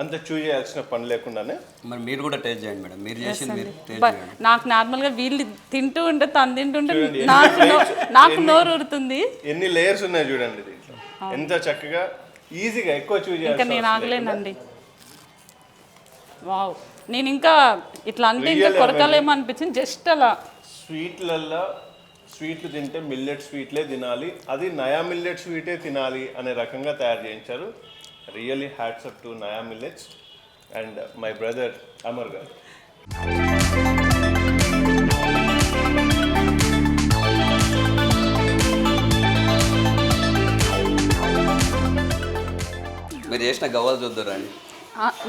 అంత చూ చేయాల్సిన పని లేకుండానే. మరి మీరు కూడా టేస్ట్ చేయండి మేడం, మీరు చేసింది నాకు నార్మల్గా వీళ్ళు తింటూ ఉంటే తను తింటుంటే నాకు నోరు ఊరుతుంది. ఎన్ని లేయర్స్ ఉన్నాయి చూడండి దీంట్లో, ఎంత చక్కగా ఈజీగా ఎక్కువ చూ చేయాలి. ఇంకా నేను ఆగలేనండి. వావ్, నేను ఇంకా ఇట్లా అంటే ఇంకా కొరకాలేమో అనిపించింది. జస్ట్ అలా స్వీట్లు తింటే మిల్లెట్ స్వీట్లే తినాలి, అది నయా మిల్లెట్ స్వీటే తినాలి అనే రకంగా తయారు చేయించారు. రియల్లీ హ్యాట్స్ అప్ టు నయా millets and my brother Amar గారు. మీరు చేసిన గవ్వలు చూద్దురండి.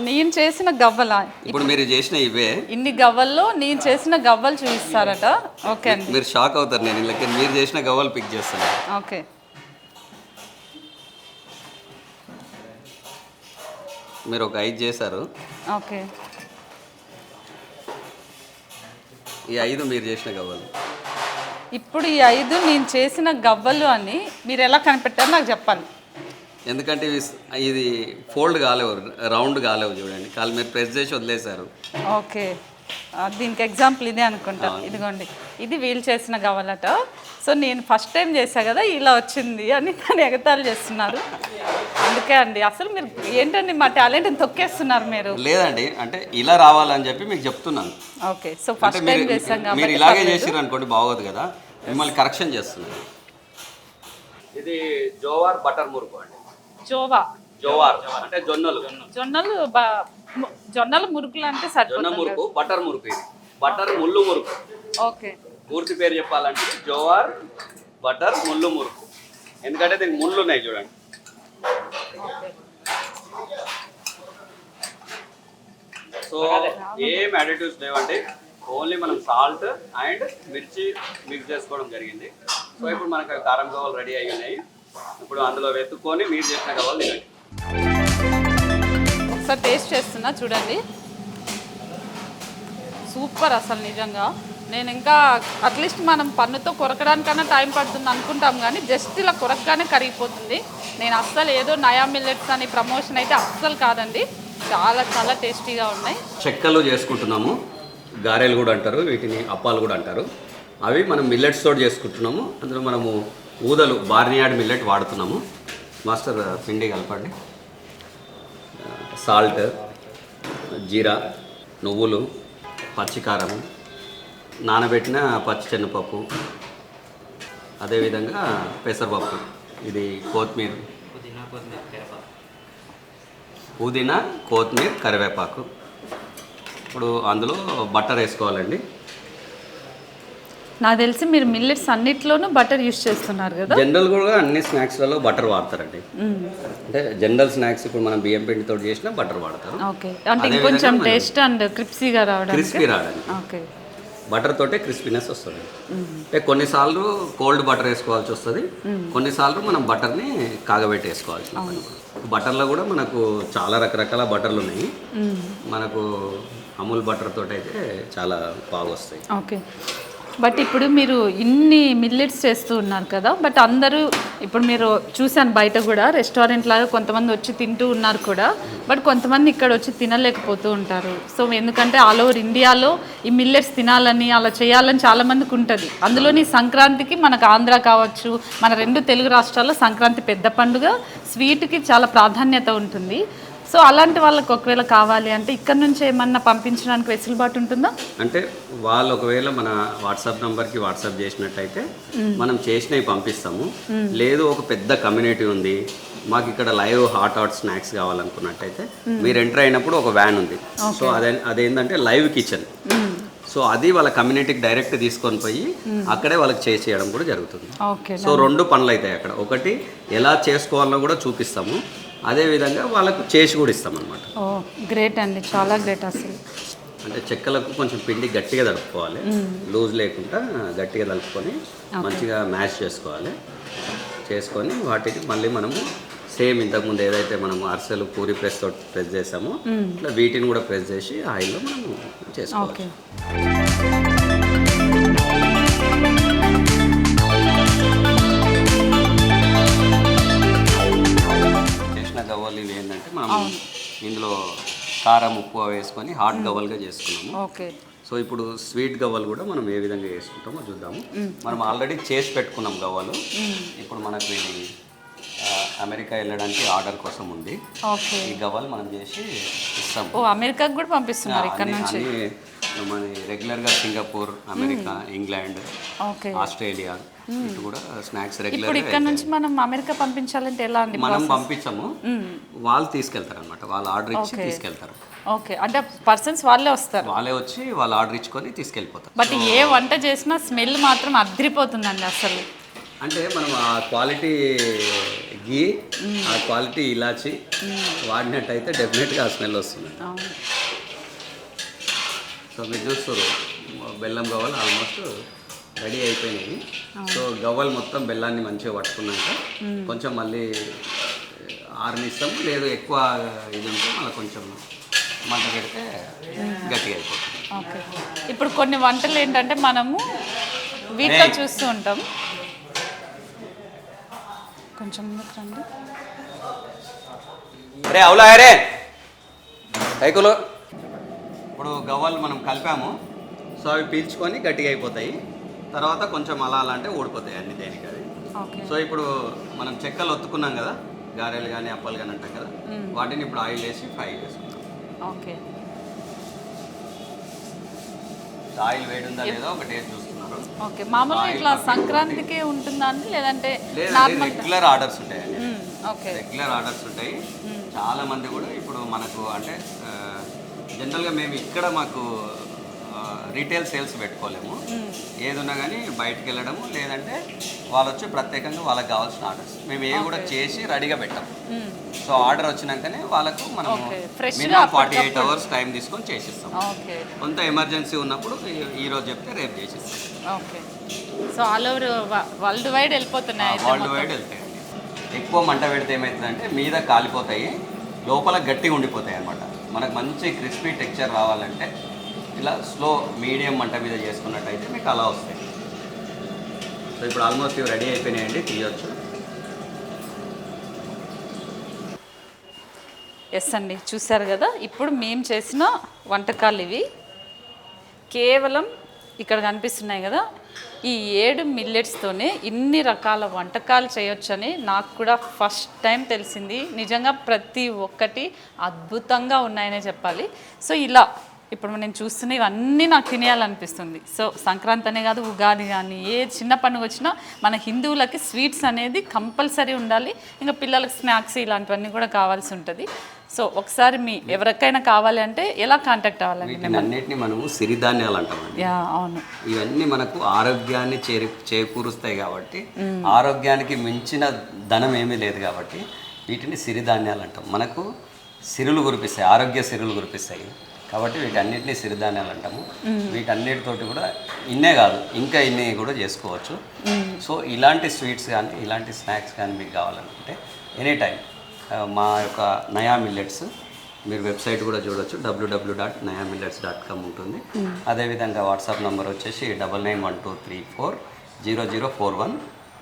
నేను చేసిన గవ్వల ఇప్పుడు మీరు చేసిన ఇవే ఇన్ని గవ్వల్లో నేను చేసిన గవ్వలు చూపిస్తారట. ఓకే అండి, మీరు షాక్ అవుతారు. నేను ఇలా మీరు చేసిన గవ్వలు పిక్ చేస్తాను. ఓకే. మీరు ఒక 5 చేశారు, ఓకే. ఈ 5 మీరు చేసిన గవ్వలు. ఇప్పుడు ఈ 5 నేను చేసిన గవ్వలు అని మీరు ఎలా కనిపెట్టారో నాకు చెప్పాలి. ఎందుకంటే ఇది ఫోల్డ్ కాలేవు, రౌండ్ కాలేవు. చూడండి, కాలు మీరు ప్రెస్ చేసి వదిలేశారు. ఓకే, దీనికి ఎగ్జాంపుల్ ఇదే అనుకుంటా. ఇదిగోండి, ఇది వీలు చేసిన గవ్వలట. సో నేను ఫస్ట్ టైం చేశా కదా, ఇలా వచ్చింది అని నన్ను ఎగతాళి చేస్తున్నారు. అందుకే అండి, అసలు మీరు ఏంటండి మా టాలెంట్ని తొక్కేస్తున్నారు మీరు. లేదండి, అంటే ఇలా రావాలని చెప్పి మీకు చెప్తున్నాను. ఓకే, సో ఫస్ట్ టైం చేశాం మీరు కాబట్టి ఇలాగే చేసిరు అనుకోండి బాగోదు కదా, మిమ్మల్ని కరెక్షన్ చేస్తున్నారు. ఇది జోవార్ బటర్ మురుకు అండి. జోవార్ అంటే జొన్నలు. జొన్నలు మురుకులు అంటే జొన్న మురుకు, బటర్ మురుకు. ఇది బటర్ ముళ్ళు మురుకు. ఓకే, పూర్తి పేరు చెప్పాలంటే జోవార్ బటర్ ముళ్ళు మురుకు. ఎందుకంటే దీనికి ముళ్ళు ఉన్నాయి చూడండి. సో ఏం అడిటివ్స్ లేవండి, ఓన్లీ మనం సాల్ట్ అండ్ మిర్చి మిక్స్ చేసుకోవడం జరిగింది. సో ఇప్పుడు మనకు కారం గవ్వలు రెడీ అయ్యి ఉన్నాయి. ఇప్పుడు అందులో వెతుక్కొని మీరు చేసిన గవ్వలు తినండి. ఒకసారి టేస్ట్ చేస్తున్నా చూడండి. సూపర్ అసలు నిజంగా. నేను ఇంకా అట్లీస్ట్ మనం పన్నుతో కొరకడానికన్నా టైం పడుతుంది అనుకుంటాం, కానీ జస్ట్ ఇలా కొరకగానే కరిగిపోతుంది. నేను అస్సలు ఏదో నయా మిల్లెట్స్ అని ప్రమోషన్ అయితే అస్సలు కాదండి, చాలా చాలా టేస్టీగా ఉన్నాయి. చెక్కలు చేసుకుంటున్నాము, గారెలు కూడా అంటారు వీటిని, అప్పాలు కూడా అంటారు. అవి మనం మిల్లెట్స్ తోటి చేసుకుంటున్నాము. అందులో మనము ఊదలు బార్నియాడ్ మిల్లెట్ వాడుతున్నాము. మాస్టర్ పిండి కలపండి. సాల్ట్, జీరా, నువ్వులు, పచ్చికారము, నానబెట్టిన పచ్చి శనగపప్పు, అదేవిధంగా పెసరపప్పు, ఇది కొత్తిమీర, పుదీనా, కొత్తిమీర, కరివేపాకు. ఇప్పుడు అందులో బటర్ వేసుకోవాలండి. నాకు తెలిసి మీరు మిల్లెట్స్ అన్నిట్లోనూ బటర్ యూస్ చేస్తున్నారు కదా. జనరల్ కూడా అన్ని స్నాక్స్లలో బటర్ వాడతారండి. అంటే జనరల్ స్నాక్స్ ఇప్పుడు మనం బియ్యం పిండితో చేసిన బటర్ వాడతారు. ఓకే, అంటే ఇంకొంచెం టేస్ట్ అండ్ క్రిస్పీగా రావడానికి. క్రిస్పీ రావడానికి ఓకే, బటర్ తోటే క్రిస్పీనెస్ వస్తుంది. అంటే కొన్నిసార్లు కోల్డ్ బటర్ వేసుకోవాల్సి వస్తుంది, కొన్నిసార్లు మనం బటర్ని కాగబెట్టి వేసుకోవాల్సి ఉంటుంది. బటర్లో కూడా మనకు చాలా రకరకాల బటర్లు ఉన్నాయి. మనకు అమూల్ బటర్ తోటి అయితే చాలా బాగా వస్తాయి. ఓకే, బట్ ఇప్పుడు మీరు ఇన్ని మిల్లెట్స్ చేస్తూ ఉన్నారు కదా, బట్ అందరూ ఇప్పుడు మీరు చూశాను బయట కూడా రెస్టారెంట్ లాగా కొంతమంది వచ్చి తింటూ ఉన్నారు కూడా, బట్ కొంతమంది ఇక్కడ వచ్చి తినలేకపోతూ ఉంటారు. సో ఎందుకంటే ఆల్ ఓవర్ ఇండియాలో ఈ మిల్లెట్స్ తినాలని అలా చేయాలని చాలామందికి ఉంటుంది. అందులోని సంక్రాంతికి మనకు ఆంధ్ర కావచ్చు, మన 2 తెలుగు రాష్ట్రాల్లో సంక్రాంతి పెద్ద పండుగ, స్వీట్కి చాలా ప్రాధాన్యత ఉంటుంది. సో అలాంటి వాళ్ళకి ఒకవేళ కావాలి అంటే ఇక్కడ నుంచి ఏమన్నా పంపించడానికి వెసులుబాటు ఉంటుందా? అంటే వాళ్ళు ఒకవేళ మన వాట్సాప్ నంబర్కి వాట్సాప్ చేసినట్టయితే మనం చేసినవి పంపిస్తాము. లేదు ఒక పెద్ద కమ్యూనిటీ ఉంది, మాకు ఇక్కడ లైవ్ హాట్ స్నాక్స్ కావాలనుకున్నట్టయితే మీరు ఎంటర్ అయినప్పుడు ఒక వ్యాన్ ఉంది. సో అదేంటంటే లైవ్ కిచెన్. సో అది వాళ్ళ కమ్యూనిటీకి డైరెక్ట్ తీసుకొని పోయి అక్కడే వాళ్ళకి చేసేయడం కూడా జరుగుతుంది. సో 2 పనులు అవుతాయి అక్కడ. ఒకటి ఎలా చేసుకోవాలో కూడా చూపిస్తాము, అదేవిధంగా వాళ్ళకు చేసి కూడా ఇస్తాం అనమాట. ఓ గ్రేట్ అండి, చాలా గ్రేట్ అసలు. అంటే చెక్కలకు కొంచెం పిండి గట్టిగా తడుపుకోవాలి, లూజ్ లేకుండా గట్టిగా తలుపుకొని మంచిగా మ్యాష్ చేసుకోవాలి. చేసుకొని వాటికి మళ్ళీ మనము సేమ్ ఇంతకుముందు ఏదైతే మనం అరిసెలు పూరి ప్రెస్ చేసామో ఇట్లా వీటిని కూడా ప్రెస్ చేసి ఆయిల్లో మనము చేసుకోవాలి. చేసిన గవ్వలు ఇవి ఏంటంటే మనం ఇందులో కారం ఉప్పు వేసుకొని హాట్ గవ్వలుగా చేసుకున్నాము. ఓకే, సో ఇప్పుడు స్వీట్ గవ్వలు కూడా మనం ఏ విధంగా చేసుకుంటామో చూద్దాము. మనం ఆల్రెడీ చేసి పెట్టుకున్నాం గవ్వలు. ఇప్పుడు మనకు ఇది అమెరికా వెళ్ళడానికి ఆర్డర్ కోసం ఉంది. ఓకే, ఈ గవ్వలు మనం చేసి ఇస్తాం. ఓ అమెరికాకి కూడా పంపిస్తున్నారు ఇక్కడ నుంచి. మన రెగ్యులర్గా Singapore, America, England, okay. Australia ఇటు కూడా స్నాక్స్ ఇప్పుడు రెగ్యులర్ ఇక్కడ నుంచి మనం అమెరికా పంపించాలంటే ఎలా అండి? మనం పంపించము, వాళ్ళు తీసుకెళ్తారు అనమాట. వాళ్ళు ఆర్డర్ ఇచ్చి తీసుకెళ్తారు. ఓకే, అంటే పర్సన్స్ వాళ్ళే వస్తారు, వాళ్ళే వచ్చి వాళ్ళు ఆర్డర్ ఇచ్చుకొని తీసుకెళ్ళిపోతారు. బట్ ఏ వంట చేసినా స్మెల్ మాత్రం అదిరిపోతుందండి అసలు. అంటే మనం ఆ క్వాలిటీ గీ, ఆ క్వాలిటీ ఇలాచి వాడినట్టయితే డెఫినెట్గా ఆ స్మెల్ వస్తుంది. అవును. సో మీరు చూస్తారు బెల్లం గవ్వలు ఆల్మోస్ట్ రెడీ అయిపోయినాయి. సో గవ్వలు మొత్తం బెల్లాన్ని మంచిగా పట్టుకున్నాక కొంచెం మళ్ళీ ఆరనిస్తాము, లేదు ఎక్కువ ఇది ఉంటే మళ్ళీ కొంచెం మంట పెడితే గట్టిగా అయిపోతుంది. ఓకే, ఇప్పుడు కొన్ని వంటలు ఏంటంటే మనము వీటిలో చూస్తూ ఉంటాం. కొంచెం ముందుకు రండి. అరే అవులా అరే కైకులు. ఇప్పుడు గవ్వలు మనం కలిపాము, సో అవి పీల్చుకొని గట్టిగా అయిపోతాయి. తర్వాత కొంచెం అలా అలా అంటే ఊడిపోతాయి అన్ని దేనికి అది. ఓకే. సో ఇప్పుడు మనం చెక్కలు ఒత్తుకున్నాం కదా, గారెలు కానీ అప్పలు కానీ అంటాం కదా, వాటిని ఇప్పుడు ఆయిల్ వేసి ఫ్రై చేసుకుంటాం. ఓకే. ఆయిల్ వేడి ఉందా లేదా ఒక టేస్ట్ చూస్తున్నారు. ఓకే, మామూలుగా ఇట్లా సంక్రాంతికి ఉంటుందా అండి లేదంటే లేదండి, రెగ్యులర్ ఆర్డర్స్ ఉంటాయండి. ఓకే, రెగ్యులర్ ఆర్డర్స్ ఉంటాయి. చాలా మంది కూడా ఇప్పుడు మనకు అంటే జనరల్గా మేము ఇక్కడ మాకు రీటైల్ సేల్స్ పెట్టుకోలేము. ఏదున్నా కానీ బయటకు వెళ్ళడము, లేదంటే వాళ్ళు వచ్చి ప్రత్యేకంగా వాళ్ళకి కావాల్సిన ఆర్డర్స్ మేము ఏవి కూడా చేసి రెడీగా పెట్టాము. సో ఆర్డర్ వచ్చినాకనే వాళ్ళకు మనం మినిమం 48 hours టైం తీసుకొని చేసిస్తాం. ఓకే. కొంత ఎమర్జెన్సీ ఉన్నప్పుడు ఈరోజు చెప్తే రేపు చేసిస్తాం. Okay. So all over world wide వెళ్ళిపోతున్నాయి. వరల్డ్ వైడ్ వెళ్తాయండి. ఎక్కువ మంట పెడితే ఏమవుతుందంటే మీద కాలిపోతాయి, లోపల గట్టిగా ఉండిపోతాయి అన్నమాట. మనకు మంచి క్రిస్పీ టెక్స్చర్ రావాలంటే ఇలా స్లో మీడియం మంట మీద చేసుకున్నట్టయితే మీకు అలా వస్తాయి. సో ఇప్పుడు ఆల్మోస్ట్ ఇవి రెడీ అయిపోయినాయండి, తీయొచ్చు. ఎస్ అండి, చూసారు కదా ఇప్పుడు మేము చేసిన వంటకాలు ఇవి. కేవలం ఇక్కడ కనిపిస్తున్నాయి కదా, ఈ 7 మిల్లెట్స్తోనే ఇన్ని రకాల వంటకాలు చేయొచ్చని నాకు కూడా ఫస్ట్ టైం తెలిసింది. నిజంగా ప్రతి ఒక్కటి అద్భుతంగా ఉన్నాయనే చెప్పాలి. సో ఇలా ఇప్పుడు నేను చూస్తున్న ఇవన్నీ నాకు తినేయాలనిపిస్తుంది. సో సంక్రాంతి అనే కాదు, ఉగాది కానీ ఏ చిన్న పండుగ వచ్చినా మన హిందువులకి స్వీట్స్ అనేది కంపల్సరీ ఉండాలి. ఇంకా పిల్లలకి స్నాక్స్ ఇలాంటివన్నీ కూడా కావాల్సి ఉంటుంది. సో ఒకసారి మీ ఎవరికైనా కావాలి అంటే ఎలా కాంటాక్ట్ అవ్వాలండి? వీటిని అన్నిటిని మనము సిరిధాన్యాలు అంటామండి. యా, అవును. ఇవన్నీ మనకు ఆరోగ్యాన్ని చేకూరుస్తాయి కాబట్టి, ఆరోగ్యానికి మించిన ధనం ఏమీ లేదు కాబట్టి వీటిని సిరిధాన్యాలు అంటాం. మనకు సిరులు కురిపిస్తాయి, ఆరోగ్య సిరులు కురిపిస్తాయి కాబట్టి వీటన్నిటిని సిరిధాన్యాలు అంటాము. వీటన్నిటితోటి కూడా ఇన్నే కాదు ఇంకా ఇన్ని కూడా చేసుకోవచ్చు. సో ఇలాంటి స్వీట్స్ కానీ ఇలాంటి స్నాక్స్ కానీ మీకు కావాలనుకుంటే ఎనీ టైం మా యొక్క నయా మిల్లెట్స్ మీరు వెబ్సైట్ కూడా చూడొచ్చు, www.nayamillets.com ఉంటుంది. అదేవిధంగా వాట్సాప్ నెంబర్ వచ్చేసి 9912340041,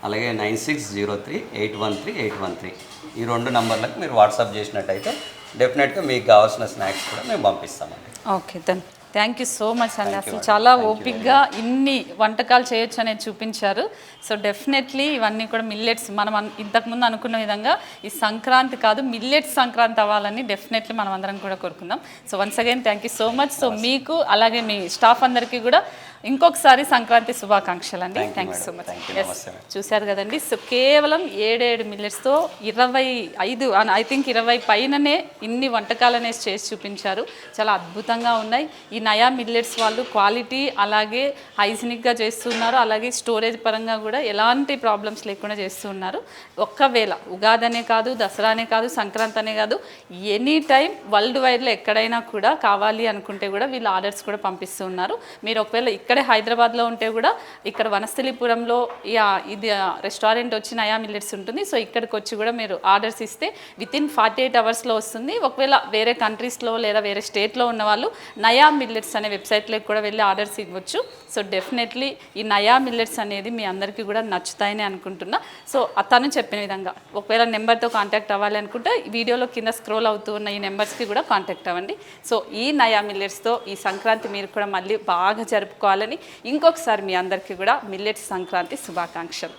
అలాగే 9603813813. ఈ 2 నంబర్లకు మీరు వాట్సాప్ చేసినట్టయితే డెఫినెట్గా మీకు కావాల్సిన స్నాక్స్ కూడా మేము పంపిస్తామండి. Okay, thank you so much అండి. అసలు చాలా ఓపిక్గా ఇన్ని వంటకాలు చేయొచ్చు అనేది చూపించారు. సో డెఫినెట్లీ ఇవన్నీ కూడా మిల్లెట్స్ మనం ఇంతకుముందు అనుకున్న విధంగా ఈ సంక్రాంతి కాదు, మిల్లెట్స్ సంక్రాంతి అవ్వాలని డెఫినెట్లీ మనం అందరం కూడా కోరుకుందాం. So once again thank you so much. So మీకు అలాగే మీ స్టాఫ్ అందరికీ కూడా ఇంకొకసారి సంక్రాంతి శుభాకాంక్షలు అండి. Thank you so much. చూశారు కదండి, సో కేవలం 7 మిల్లెట్స్తో 25 ఐ థింక్ 20 పైననే ఇన్ని వంటకాలు అనేసి చేసి చూపించారు. చాలా అద్భుతంగా ఉన్నాయి. ఈ నయా మిల్లెట్స్ వాళ్ళు క్వాలిటీ అలాగే హైజీనిక్గా చేస్తున్నారు, అలాగే స్టోరేజ్ పరంగా కూడా ఎలాంటి ప్రాబ్లమ్స్ లేకుండా చేస్తున్నారు. ఒక్కవేళ ఉగాదనే కాదు, దసరానే కాదు, సంక్రాంతి అనే కాదు, ఎనీ టైం వరల్డ్ వైడ్లో ఎక్కడైనా కూడా కావాలి అనుకుంటే కూడా వీళ్ళు ఆర్డర్స్ కూడా పంపిస్తూ ఉన్నారు. మీరు ఒకవేళ ఇక్కడే హైదరాబాద్లో ఉంటే కూడా ఇక్కడ వనస్థలిపురంలో ఇది రెస్టారెంట్ వచ్చి నయా మిల్లెట్స్ ఉంటుంది. సో ఇక్కడికి వచ్చి కూడా మీరు ఆర్డర్స్ ఇస్తే వితిన్ 48 అవర్స్లో వస్తుంది. ఒకవేళ వేరే కంట్రీస్లో లేదా వేరే స్టేట్లో ఉన్న వాళ్ళు నయా మిల్లెట్స్ అనే వెబ్సైట్లోకి కూడా వెళ్ళి ఆర్డర్స్ ఇవ్వచ్చు. సో డెఫినెట్లీ ఈ నయా మిల్లెట్స్ అనేది మీ అందరికీ కూడా నచ్చుతాయని అనుకుంటున్నా. సో తను చెప్పిన విధంగా ఒకవేళ నెంబర్తో కాంటాక్ట్ అవ్వాలి అనుకుంటే వీడియోలో కింద స్క్రోల్ అవుతూ ఉన్న ఈ నెంబర్స్కి కూడా కాంటాక్ట్ అవ్వండి. సో ఈ నయా మిల్లెట్స్తో ఈ సంక్రాంతి మీరు కూడా మళ్ళీ బాగా జరుపుకోవాలని ఇంకొకసారి మీ అందరికీ కూడా మిల్లెట్స్ సంక్రాంతి శుభాకాంక్షలు.